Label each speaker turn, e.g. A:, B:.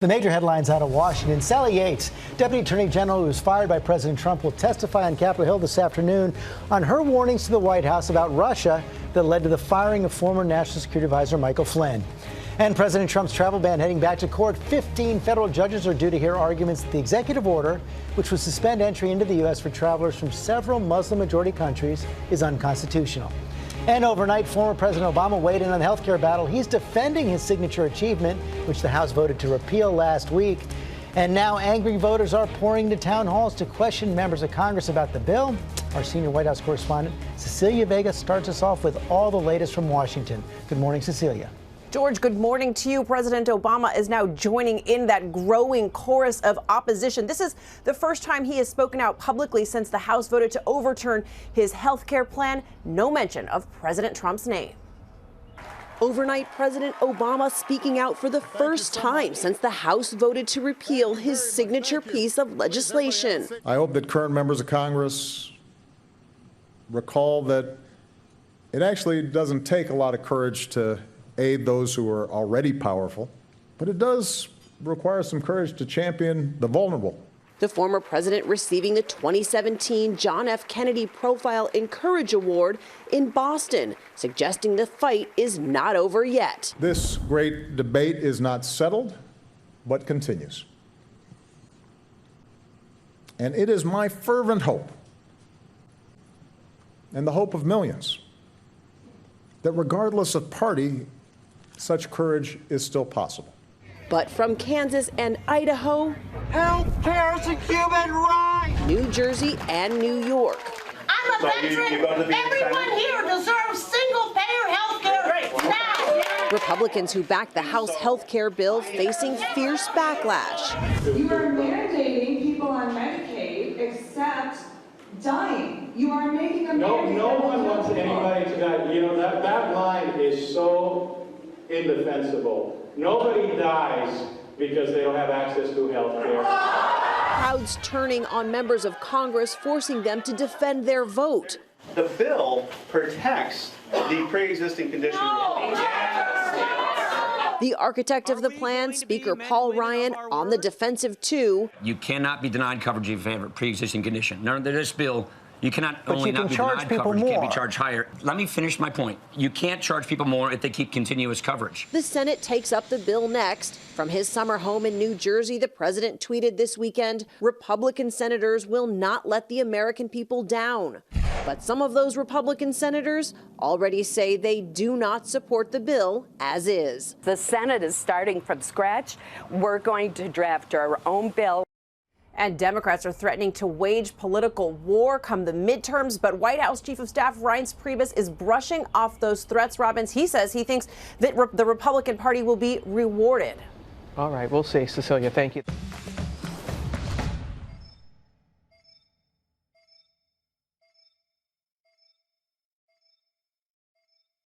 A: The major headlines out of Washington. Sally Yates, Deputy Attorney General who was fired by President Trump, will testify on Capitol Hill this afternoon on her warnings to the White House about Russia that led to the firing of former National Security Advisor Michael Flynn. And President Trump's travel ban heading back to court. 15 federal judges are due to hear arguments that the executive order, which would suspend entry into the U.S. for travelers from several Muslim-majority countries, is unconstitutional. And overnight, former President Obama weighed in on the health care battle. He's defending his signature achievement, which the House voted to repeal last week. And now angry voters are pouring to town halls to question members of Congress about the bill. Our senior White House correspondent, Cecilia Vega, starts us off with all the latest from Washington. Good morning, Cecilia.
B: George, good morning to you. President Obama is now joining in that growing chorus of opposition. This is the first time he has spoken out publicly since the House voted to overturn his health care plan. No mention of President Trump's name. Overnight, President Obama speaking out for the first time since the House voted to repeal his signature piece of legislation.
C: I hope that current members of Congress recall that it actually doesn't take a lot of courage to aid those who are already powerful, but it does require some courage to champion the vulnerable.
B: The former president receiving the 2017 John F. Kennedy Profile Encourage Award in Boston, suggesting the fight is not over yet.
C: This great debate is not settled, but continues. And it is my fervent hope, and the hope of millions, that regardless of party, such courage is still possible.
B: But from Kansas and Idaho,
D: health care is a human right.
B: New Jersey and New York.
E: I'm a veteran. Everyone here deserves single-payer health care now.
B: Republicans who backed the House health care bill facing fierce backlash.
F: You are mandating people on Medicaid except dying. You are making a mandate.
G: No one wants anybody to die. You know, that line is so indefensible. Nobody dies because they don't have access to health care.
B: Crowds turning on members of Congress, forcing them to defend their vote.
H: The bill protects the pre-existing condition.
B: The architect of the plan, Speaker Paul Ryan, on the defensive too.
I: You cannot be denied coverage if you have a pre-existing condition. Under this bill, you cannot only not be denied coverage, you can't be charged higher. Let me finish my point. You can't charge people more if they keep continuous coverage.
B: The Senate takes up the bill next. From his summer home in New Jersey, the president tweeted this weekend, Republican senators will not let the American people down. But some of those Republican senators already say they do not support the bill as is.
J: The Senate is starting from scratch. We're going to draft our own bill.
B: And Democrats are threatening to wage political war come the midterms. But White House Chief of Staff Reince Priebus is brushing off those threats, Robbins. He says he thinks that the Republican Party will be rewarded.
K: All right, we'll see. Cecilia, thank you.